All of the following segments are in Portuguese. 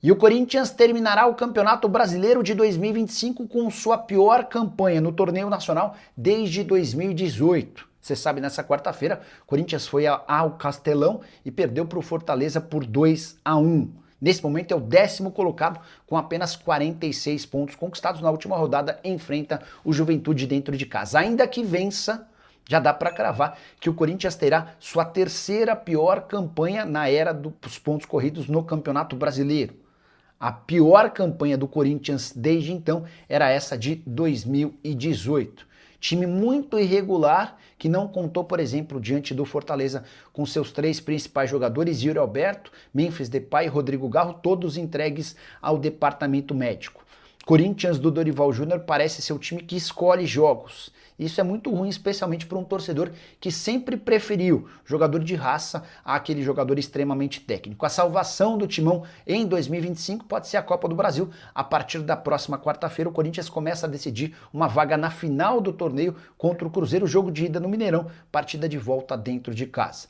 E o Corinthians terminará o Campeonato Brasileiro de 2025 com sua pior campanha no torneio nacional desde 2018. Você sabe, nessa quarta-feira, o Corinthians foi ao Castelão e perdeu para o Fortaleza por 2-1. Nesse momento é o 10º colocado com apenas 46 pontos conquistados. Na última rodada enfrenta o Juventude dentro de casa. Ainda que vença, já dá para cravar que o Corinthians terá sua terceira pior campanha na era dos pontos corridos no Campeonato Brasileiro. A pior campanha do Corinthians desde então era essa de 2018. Time muito irregular, que não contou, por exemplo, diante do Fortaleza com seus 3 principais jogadores, Yuri Alberto, Memphis Depay e Rodrigo Garro, todos entregues ao departamento médico. Corinthians do Dorival Júnior parece ser o time que escolhe jogos. Isso é muito ruim, especialmente para um torcedor que sempre preferiu jogador de raça àquele jogador extremamente técnico. A salvação do Timão em 2025 pode ser a Copa do Brasil. A partir da próxima quarta-feira, o Corinthians começa a decidir uma vaga na final do torneio contra o Cruzeiro, jogo de ida no Mineirão, partida de volta dentro de casa.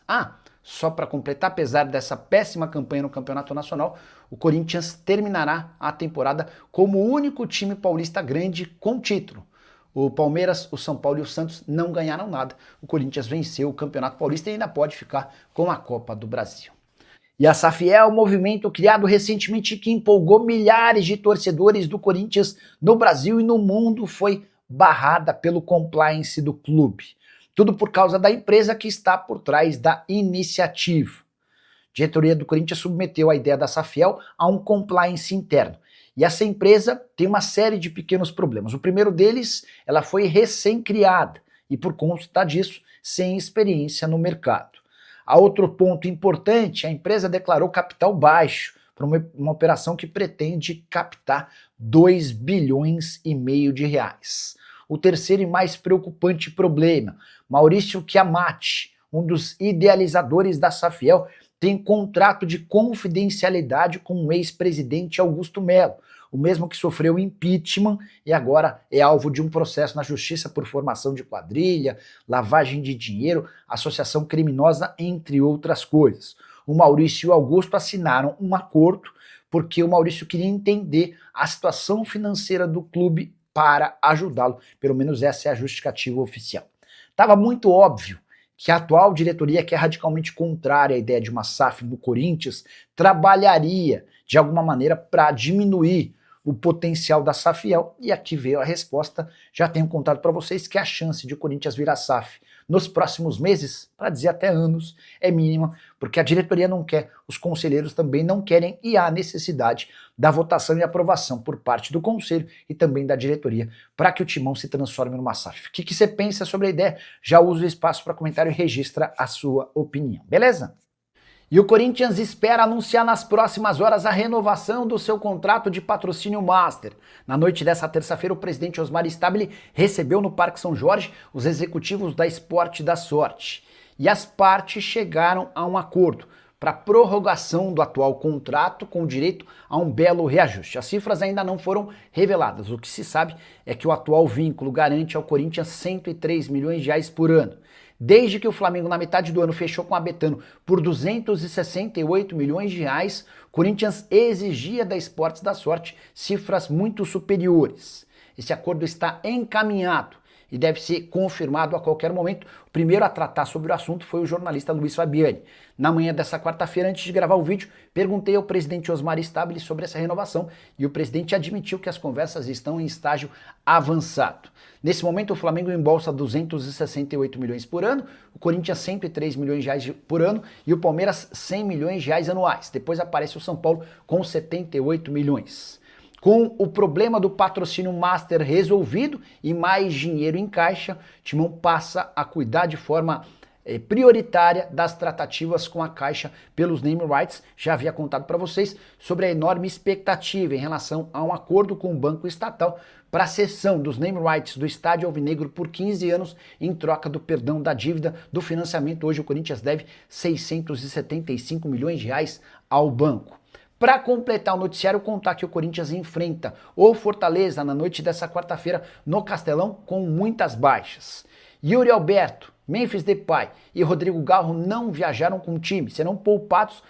Só para completar, apesar dessa péssima campanha no Campeonato Nacional, o Corinthians terminará a temporada como o único time paulista grande com título. O Palmeiras, o São Paulo e o Santos não ganharam nada. O Corinthians venceu o Campeonato Paulista e ainda pode ficar com a Copa do Brasil. E a SAF é um movimento criado recentemente que empolgou milhares de torcedores do Corinthians no Brasil e no mundo, foi barrada pelo compliance do clube. Tudo por causa da empresa que está por trás da iniciativa. A diretoria do Corinthians submeteu a ideia da Safiel a um compliance interno. E essa empresa tem uma série de pequenos problemas. O primeiro deles, ela foi recém-criada e, por conta disso, sem experiência no mercado. A outro ponto importante, a empresa declarou capital baixo para uma operação que pretende captar 2,5 bilhões de reais. O terceiro e mais preocupante problema, Maurício Chiamati, um dos idealizadores da Safiel, tem contrato de confidencialidade com o ex-presidente Augusto Melo, o mesmo que sofreu impeachment e agora é alvo de um processo na justiça por formação de quadrilha, lavagem de dinheiro, associação criminosa, entre outras coisas. O Maurício e o Augusto assinaram um acordo porque o Maurício queria entender a situação financeira do clube para ajudá-lo. Pelo menos essa é a justificativa oficial. Estava muito óbvio que a atual diretoria, que é radicalmente contrária à ideia de uma SAF no Corinthians, trabalharia de alguma maneira para diminuir o potencial da Safiel, e aqui veio a resposta. Já tenho contado para vocês que a chance de o Corinthians virar SAF nos próximos meses, para dizer até anos, é mínima, porque a diretoria não quer, os conselheiros também não querem, e há necessidade da votação e aprovação por parte do conselho e também da diretoria para que o Timão se transforme numa SAF. O que você pensa sobre a ideia? Já usa o espaço para comentário e registra a sua opinião, beleza? E o Corinthians espera anunciar nas próximas horas a renovação do seu contrato de patrocínio master. Na noite dessa terça-feira, o presidente Osmar Stabile recebeu no Parque São Jorge os executivos da Esporte da Sorte. E as partes chegaram a um acordo para prorrogação do atual contrato com direito a um belo reajuste. As cifras ainda não foram reveladas. O que se sabe é que o atual vínculo garante ao Corinthians 103 milhões de reais por ano. Desde que o Flamengo, na metade do ano, fechou com a Betano por 268 milhões de reais, o Corinthians exigia da Esportes da Sorte cifras muito superiores. Esse acordo está encaminhado e deve ser confirmado a qualquer momento. O primeiro a tratar sobre o assunto foi o jornalista Luiz Fabiani. Na manhã dessa quarta-feira, antes de gravar o vídeo, perguntei ao presidente Osmar Stabile sobre essa renovação e o presidente admitiu que as conversas estão em estágio avançado. Nesse momento, o Flamengo embolsa 268 milhões por ano, o Corinthians 103 milhões de reais por ano e o Palmeiras 100 milhões de reais anuais. Depois aparece o São Paulo com 78 milhões. Com o problema do patrocínio master resolvido e mais dinheiro em caixa, Timão passa a cuidar de forma prioritária das tratativas com a Caixa pelos name rights. Já havia contado para vocês sobre a enorme expectativa em relação a um acordo com o Banco Estatal para a cessão dos name rights do Estádio Alvinegro por 15 anos em troca do perdão da dívida do financiamento. Hoje o Corinthians deve 675 milhões de reais ao banco. Para completar o noticiário, contar que o Corinthians enfrenta o Fortaleza na noite dessa quarta-feira no Castelão com muitas baixas. Yuri Alberto, Memphis Depay e Rodrigo Garro não viajaram com o time, serão poupados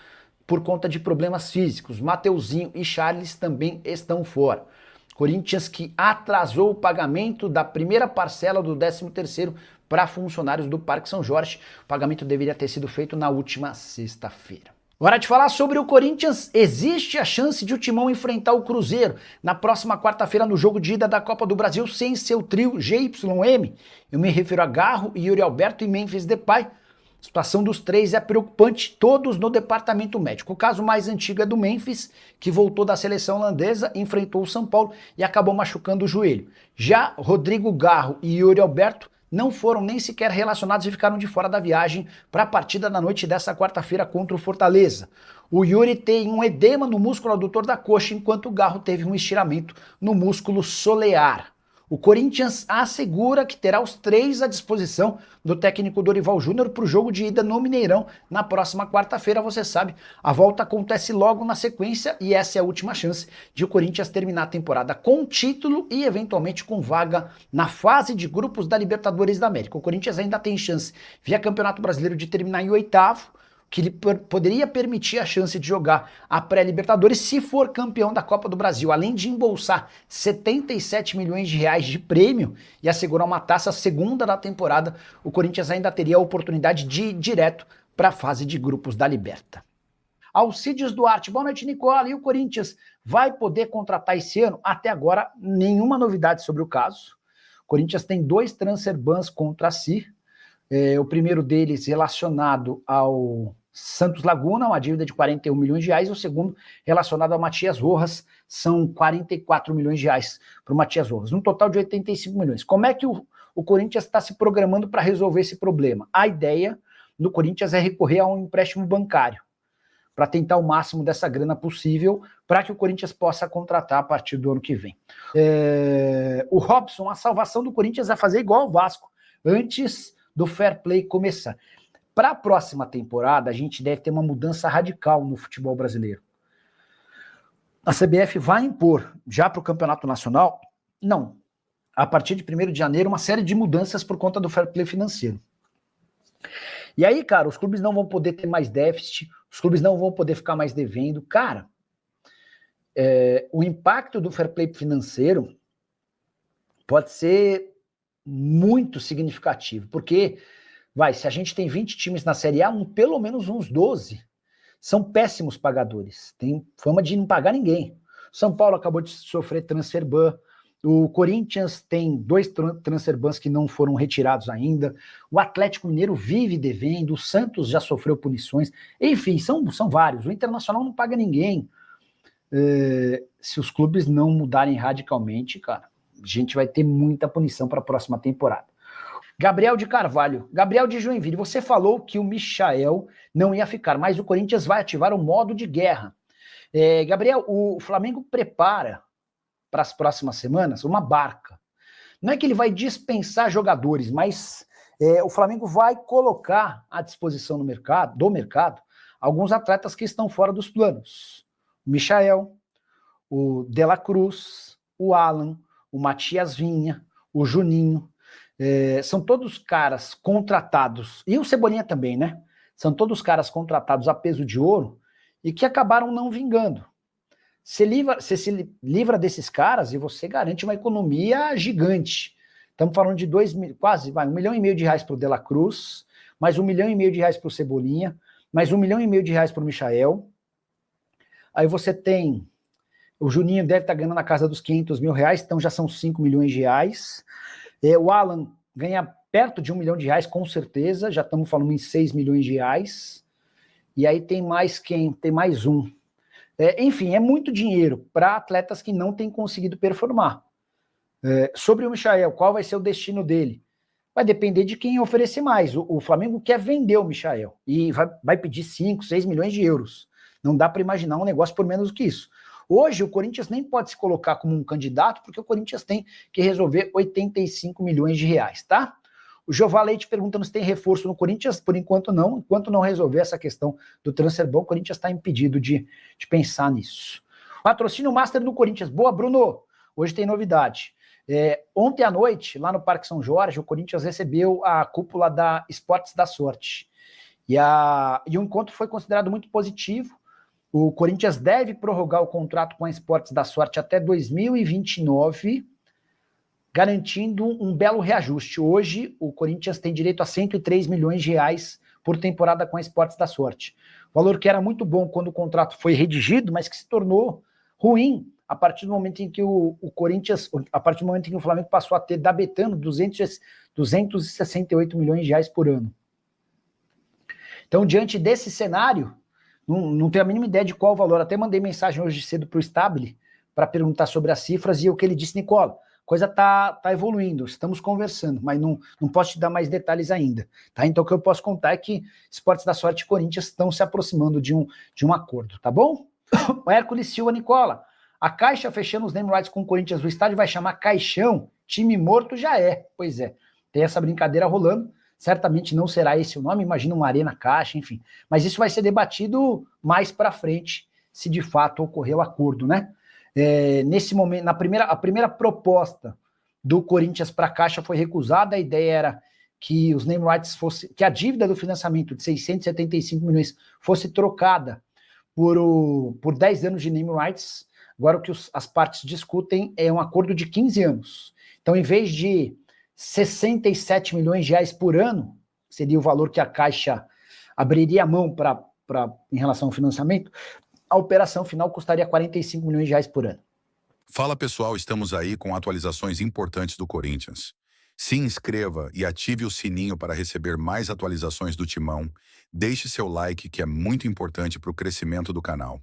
por conta de problemas físicos. Mateuzinho e Charles também estão fora. Corinthians que atrasou o pagamento da primeira parcela do 13º para funcionários do Parque São Jorge. O pagamento deveria ter sido feito na última sexta-feira. Hora de falar sobre o Corinthians. Existe a chance de o Timão enfrentar o Cruzeiro na próxima quarta-feira no jogo de ida da Copa do Brasil sem seu trio GYM. Eu me refiro a Garro, Yuri Alberto e Memphis Depay. A situação dos três é preocupante, todos no departamento médico. O caso mais antigo é do Memphis, que voltou da seleção holandesa, enfrentou o São Paulo e acabou machucando o joelho. Já Rodrigo Garro e Yuri Alberto não foram nem sequer relacionados e ficaram de fora da viagem para a partida da noite dessa quarta-feira contra o Fortaleza. O Yuri tem um edema no músculo adutor da coxa, enquanto o Garro teve um estiramento no músculo solear. O Corinthians assegura que terá os três à disposição do técnico Dorival Júnior para o jogo de ida no Mineirão na próxima quarta-feira. Você sabe, a volta acontece logo na sequência e essa é a última chance de o Corinthians terminar a temporada com título e eventualmente com vaga na fase de grupos da Libertadores da América. O Corinthians ainda tem chance via Campeonato Brasileiro de terminar em oitavo, que lhe poderia permitir a chance de jogar a pré-Libertadores se for campeão da Copa do Brasil, além de embolsar 77 milhões de reais de prêmio e assegurar uma taça segunda da temporada. O Corinthians ainda teria a oportunidade de ir direto para a fase de grupos da Liberta. Alcides Duarte, boa noite, Nicola. E o Corinthians vai poder contratar esse ano? Até agora, nenhuma novidade sobre o caso. O Corinthians tem 2 transfer bans contra si. O primeiro deles relacionado ao Santos Laguna, uma dívida de 41 milhões de reais, e o segundo relacionado ao Matias Rojas, são 44 milhões de reais para o Matias Rojas, um total de 85 milhões. Como é que o Corinthians está se programando para resolver esse problema? A ideia do Corinthians é recorrer a um empréstimo bancário, para tentar o máximo dessa grana possível, para que o Corinthians possa contratar a partir do ano que vem. O Robson, a salvação do Corinthians é fazer igual ao Vasco, antes do fair play começar. Para a próxima temporada, a gente deve ter uma mudança radical no futebol brasileiro. A CBF vai impor, já para o Campeonato Nacional, não, a partir de 1º de janeiro, uma série de mudanças por conta do fair play financeiro. E aí, cara, os clubes não vão poder ter mais déficit, os clubes não vão poder ficar mais devendo. Cara, o impacto do fair play financeiro pode ser muito significativo, porque, se a gente tem 20 times na Série A, pelo menos uns 12 são péssimos pagadores, tem fama de não pagar ninguém. São Paulo acabou de sofrer transfer ban, o Corinthians tem 2 transfer bans que não foram retirados ainda, o Atlético Mineiro vive devendo, o Santos já sofreu punições, enfim, são vários, o Internacional não paga ninguém. Se os clubes não mudarem radicalmente, cara, a gente vai ter muita punição para a próxima temporada. Gabriel de Carvalho, Gabriel de Joinville, você falou que o Michael não ia ficar, mas o Corinthians vai ativar o modo de guerra. Gabriel, o Flamengo prepara para as próximas semanas uma barca. Não é que ele vai dispensar jogadores, mas o Flamengo vai colocar à disposição do mercado alguns atletas que estão fora dos planos. O Michael, o De La Cruz, o Alan, o Matias Vinha, o Juninho, são todos caras contratados, e o Cebolinha também, né? São todos caras contratados a peso de ouro e que acabaram não vingando. Você se livra desses caras e você garante uma economia gigante. Estamos falando de quase 1,5 milhão de reais para o De La Cruz, mais 1,5 milhão de reais para o Cebolinha, mais 1,5 milhão de reais para o Michael. Aí você tem... O Juninho deve estar ganhando na casa dos 500 mil reais, então já são 5 milhões de reais. O Alan ganha perto de 1 milhão de reais, com certeza, já estamos falando em 6 milhões de reais. E aí tem mais quem? Tem mais um. Enfim, é muito dinheiro para atletas que não têm conseguido performar. Sobre o Michael, qual vai ser o destino dele? Vai depender de quem oferecer mais. O Flamengo quer vender o Michael e vai pedir 5, 6 milhões de euros. Não dá para imaginar um negócio por menos do que isso. Hoje, o Corinthians nem pode se colocar como um candidato, porque o Corinthians tem que resolver 85 milhões de reais, tá? O Jeová Leite perguntando se tem reforço no Corinthians. Por enquanto não. Enquanto não resolver essa questão do transfer ban, o Corinthians está impedido de pensar nisso. Patrocínio Master no Corinthians. Boa, Bruno! Hoje tem novidade. Ontem à noite, lá no Parque São Jorge, o Corinthians recebeu a cúpula da Esportes da Sorte. E o encontro foi considerado muito positivo. O Corinthians deve prorrogar o contrato com a Esportes da Sorte até 2029, garantindo um belo reajuste. Hoje, o Corinthians tem direito a 103 milhões de reais por temporada com a Esportes da Sorte. Valor que era muito bom quando o contrato foi redigido, mas que se tornou ruim a partir do momento em que o Corinthians, a partir do momento em que o Flamengo passou a ter da Betano 268 milhões de reais por ano. Então, diante desse cenário, não tenho a mínima ideia de qual o valor. Até mandei mensagem hoje cedo para o Stabile para perguntar sobre as cifras e o que ele disse, Nicola, coisa tá evoluindo, estamos conversando, mas não posso te dar mais detalhes ainda. Tá? Então, o que eu posso contar é que Esportes da Sorte e Corinthians estão se aproximando de um acordo, tá bom? O Hércules Silva, Nicola, a Caixa fechando os name rights com o Corinthians do estádio vai chamar Caixão, time morto já é. Pois é, tem essa brincadeira rolando. Certamente não será esse o nome, imagina uma Arena Caixa, enfim. Mas isso vai ser debatido mais para frente, se de fato ocorrer o acordo, né? Nesse momento, a primeira proposta do Corinthians para a Caixa foi recusada, a ideia era que os name rights que a dívida do financiamento de 675 milhões fosse trocada por 10 anos de name rights. Agora o que as partes discutem é um acordo de 15 anos. Então, em vez de 67 milhões de reais por ano, seria o valor que a Caixa abriria a mão em relação ao financiamento, a operação final custaria 45 milhões de reais por ano. Fala pessoal, estamos aí com atualizações importantes do Corinthians. Se inscreva e ative o sininho para receber mais atualizações do Timão. Deixe seu like, que é muito importante para o crescimento do canal.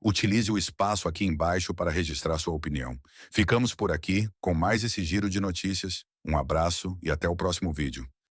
Utilize o espaço aqui embaixo para registrar sua opinião. Ficamos por aqui com mais esse giro de notícias. Um abraço e até o próximo vídeo.